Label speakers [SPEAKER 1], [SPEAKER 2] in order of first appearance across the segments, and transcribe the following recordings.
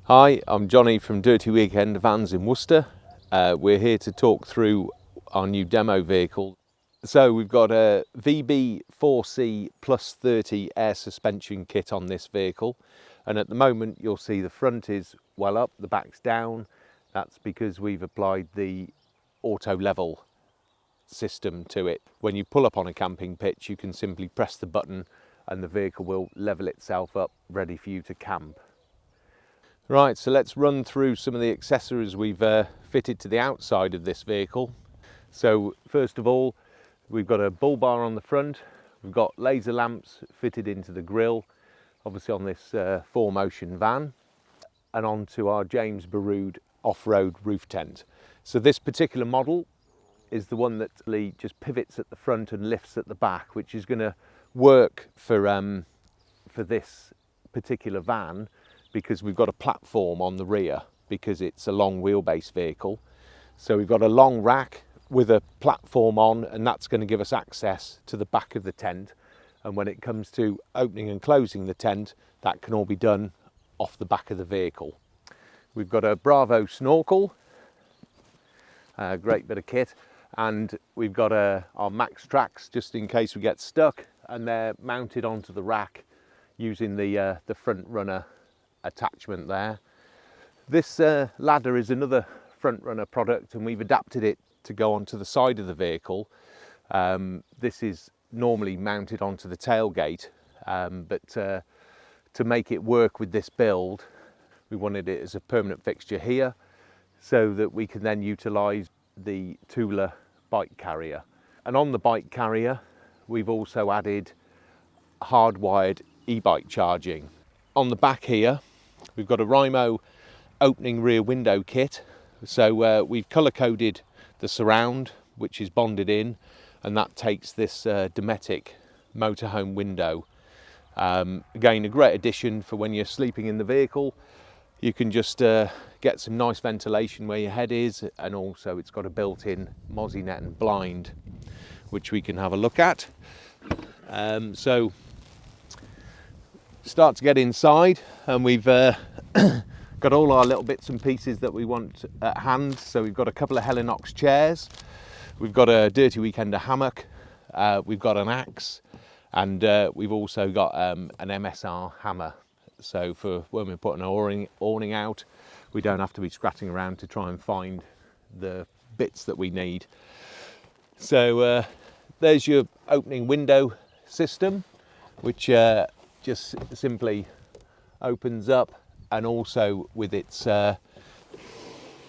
[SPEAKER 1] Hi, I'm Johnny from Dirty Weekend Vans in Worcester. We're here to talk through our new demo vehicle. So we've got a VB4C plus 30 air suspension kit on this vehicle, and at the moment you'll see the front is well up, the back's down. That's because we've applied the auto level system to it. When you pull up on a camping pitch, you can simply press the button and the vehicle will level itself up, ready for you to camp. Right, so let's run through some of the accessories we've fitted to the outside of this vehicle. So first of all, we've got a bull bar on the front, we've got laser lamps fitted into the grille, obviously on this 4Motion van, and onto our James Baroud off-road roof tent. So this particular model is the one that just pivots at the front and lifts at the back, which is going to work for this particular van, because we've got a platform on the rear because it's a long wheelbase vehicle. So we've got a long rack with a platform on, and that's going to give us access to the back of the tent. And when it comes to opening and closing the tent, that can all be done off the back of the vehicle. We've got a Bravo snorkel, a great bit of kit, and we've got our Max tracks just in case we get stuck, and they're mounted onto the rack using the front runner attachment there. This ladder is another front runner product, and we've adapted it to go onto the side of the vehicle. This is normally mounted onto the tailgate, but to make it work with this build, we wanted it as a permanent fixture here so that we can then utilise the Tula bike carrier. And on the bike carrier we've also added hardwired e-bike charging. On the back here we've got a Rimo opening rear window kit. So we've colour coded the surround, which is bonded in, and that takes this Dometic motorhome window. Again, a great addition for when you're sleeping in the vehicle. You can just get some nice ventilation where your head is, and also it's got a built-in mozzie net and blind, which we can have a look at. So start to get inside, and we've got all our little bits and pieces that we want at hand. So we've got a couple of Helinox chairs, we've got a Dirty Weekender hammock, we've got an axe, and we've also got an MSR hammer. So for when we're putting an awning out, we don't have to be scratching around to try and find the bits that we need. So there's your opening window system, which just simply opens up, and also with its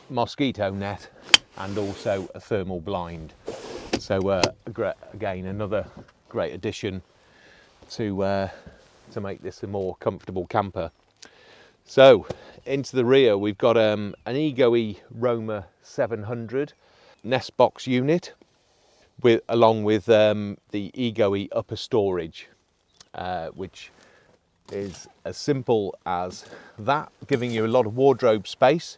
[SPEAKER 1] mosquito net and also a thermal blind. So again, another great addition to make this a more comfortable camper. So into the rear we've got an EGOE Roma 700 Nest box unit along with the EGOE upper storage, which is as simple as that, giving you a lot of wardrobe space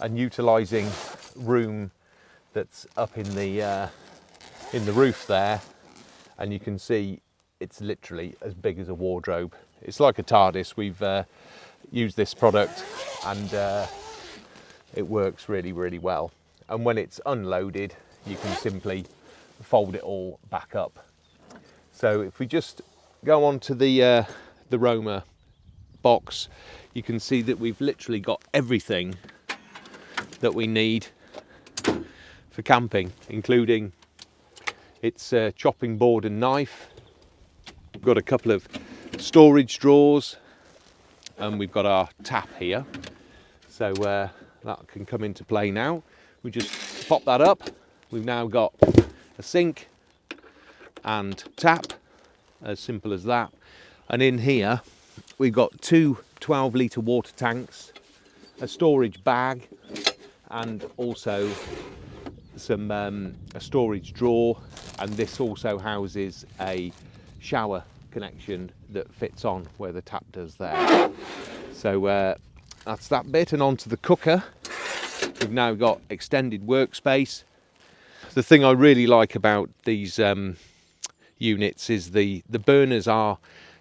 [SPEAKER 1] and utilising room that's up in the roof there. And you can see it's literally as big as a wardrobe. It's like a TARDIS. We've used this product, and it works really, really well. And when it's unloaded, you can simply fold it all back up. So if we just go on to the Roma box, you can see that we've literally got everything that we need for camping, including its chopping board and knife. We've got a couple of storage drawers, and we've got our tap here, so that can come into play now. We just pop that up. We've now got a sink and tap, as simple as that. And in here we've got two 12-litre water tanks, a storage bag, and also a storage drawer. And this also houses a shower connection that fits on where the tap does there. So that's that bit. And onto the cooker, we've now got extended workspace. The thing I really like about these units is the burners are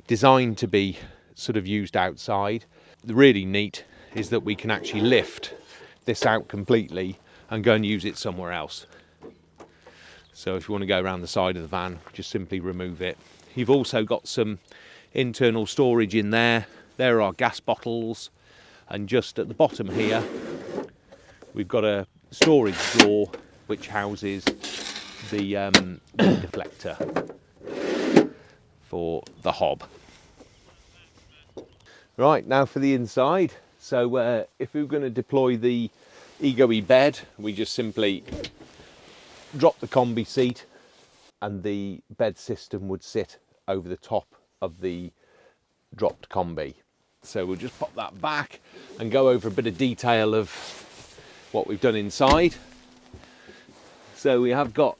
[SPEAKER 1] designed to be sort of used outside. They're really neat. is that we can actually lift this out completely and go and use it somewhere else. So if you want to go around the side of the van, just simply remove it. You've also got some internal storage in there. There are gas bottles, and just at the bottom here we've got a storage drawer which houses the wind deflector for the hob. Right, now for the inside. So if we were going to deploy the EGOE bed, we just simply drop the combi seat and the bed system would sit over the top of the dropped combi. So we'll just pop that back and go over a bit of detail of what we've done inside. So we have got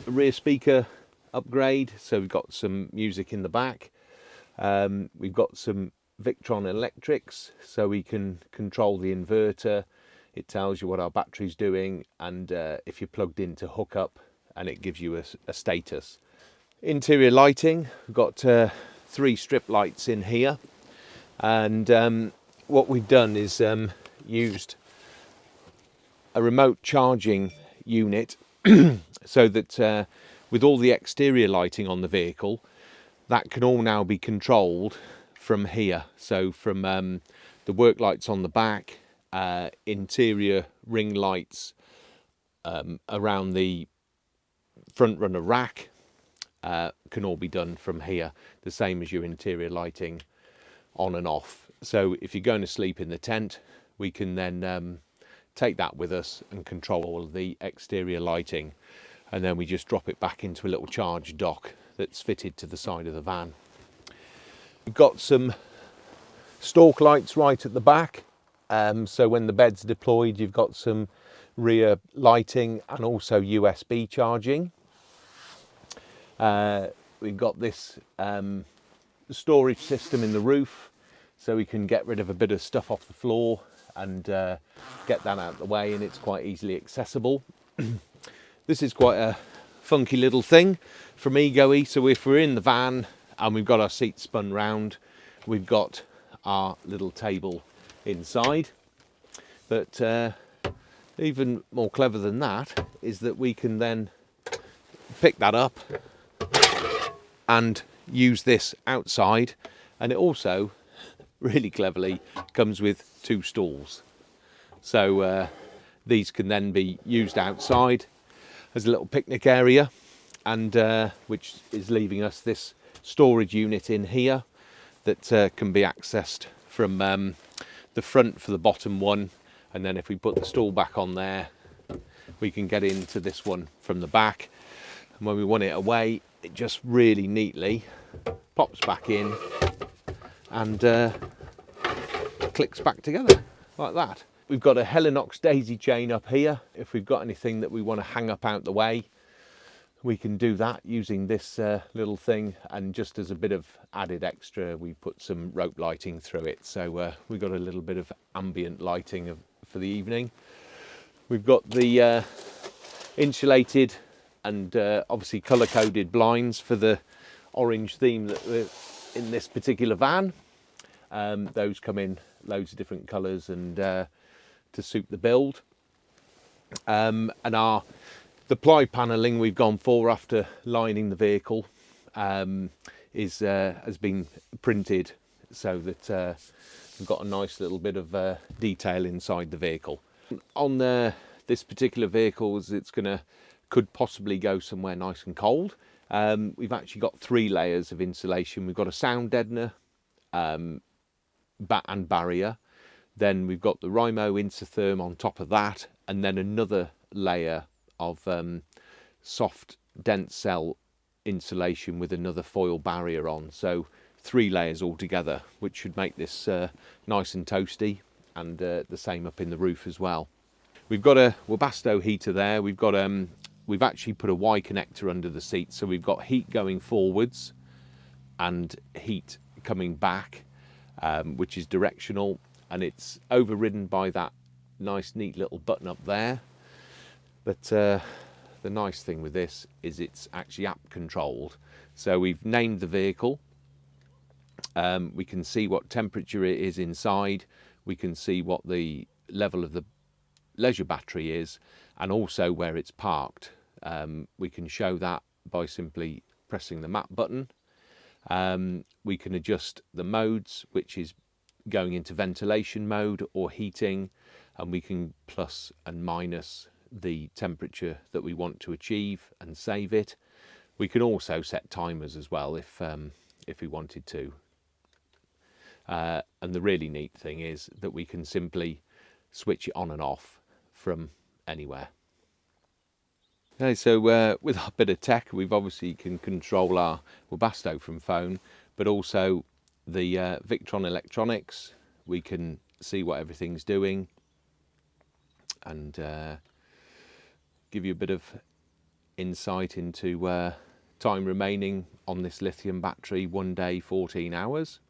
[SPEAKER 1] a rear speaker upgrade, so we've got some music in the back. We've got some Victron electrics, so we can control the inverter. It tells you what our battery's doing, and if you're plugged in to hook up, and it gives you a status. Interior lighting, we've got 3 strip lights in here, and what we've done is used a remote charging unit so that with all the exterior lighting on the vehicle, that can all now be controlled from here. So from the work lights on the back, interior ring lights around the front runner rack can all be done from here, the same as your interior lighting on and off. So if you're going to sleep in the tent, we can then take that with us and control all of the exterior lighting, and then we just drop it back into a little charge dock that's fitted to the side of the van. We've got some stalk lights right at the back, so when the bed's deployed, you've got some rear lighting and also USB charging. We've got this storage system in the roof, so we can get rid of a bit of stuff off the floor and get that out of the way, and it's quite easily accessible. This is quite a funky little thing from EGOE. So if we're in the van and we've got our seats spun round, we've got our little table inside. But even more clever than that is that we can then pick that up and use this outside, and it also really cleverly comes with 2 stools. So these can then be used outside as a little picnic area, and which is leaving us this storage unit in here that can be accessed from the front for the bottom one, and then if we put the stool back on there, we can get into this one from the back, and when we want it away, it just really neatly pops back in and clicks back together like that. We've got a Helinox daisy chain up here. If we've got anything that we want to hang up out the way, we can do that using this little thing, and just as a bit of added extra, we put some rope lighting through it, so we've got a little bit of ambient lighting for the evening. We've got the insulated and obviously colour-coded blinds for the orange theme that we're in this particular van. Those come in loads of different colours and to suit the build. And the ply panelling we've gone for after lining the vehicle has been printed so that we've got a nice little bit of detail inside the vehicle. On this particular vehicle, could possibly go somewhere nice and cold. We've actually got 3 layers of insulation. We've got a sound deadener and barrier. Then we've got the Rymo Insotherm on top of that, and then another layer of soft dense cell insulation with another foil barrier on. So 3 layers altogether, which should make this nice and toasty, and the same up in the roof as well. We've got a Webasto heater there. We've actually put a Y connector under the seat, so we've got heat going forwards and heat coming back, which is directional, and it's overridden by that nice neat little button up there. But the nice thing with this is it's actually app controlled. So we've named the vehicle, we can see what temperature it is inside, we can see what the level of the leisure battery is, and also where it's parked. We can show that by simply pressing the map button. We can adjust the modes, which is going into ventilation mode or heating, and we can plus and minus the temperature that we want to achieve and save it. We can also set timers as well if we wanted to. And the really neat thing is that we can simply switch it on and off from anywhere. Okay, so with a bit of tech, we've obviously can control our Webasto from phone, but also the Victron electronics. We can see what everything's doing and give you a bit of insight into time remaining on this lithium battery, 1 day, 14 hours,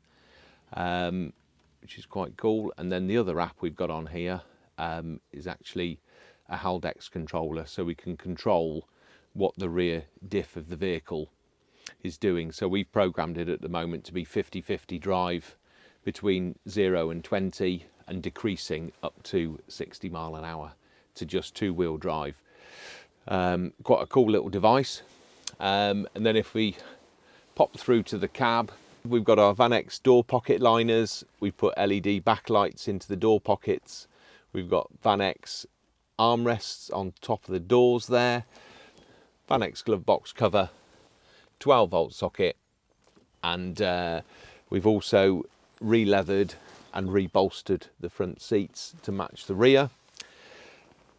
[SPEAKER 1] which is quite cool. And then the other app we've got on here is actually a Haldex controller, so we can control what the rear diff of the vehicle is doing. So we've programmed it at the moment to be 50-50 drive between 0 and 20 and decreasing up to 60 mile an hour to just 2-wheel drive. Quite a cool little device. And then if we pop through to the cab, we've got our Vanex door pocket liners. We put LED backlights into the door pockets. We've got Vanex armrests on top of the doors there, Vanex glove box cover, 12-volt socket, and we've also re-leathered and rebolstered the front seats to match the rear.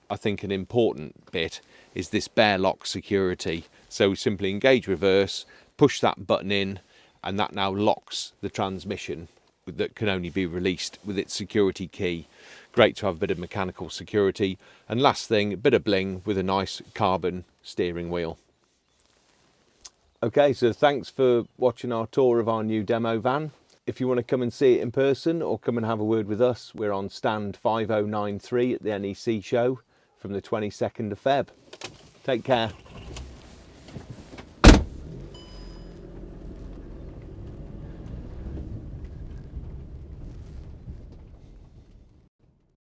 [SPEAKER 1] I think an important bit is this bear lock security. So we simply engage reverse, push that button in, and that now locks the transmission that can only be released with its security key. Great to have a bit of mechanical security. And last thing, a bit of bling with a nice carbon steering wheel. Okay, so thanks for watching our tour of our new demo van. If you want to come and see it in person or come and have a word with us, we're on stand 5093 at the NEC show from the 22nd of Feb. Take care.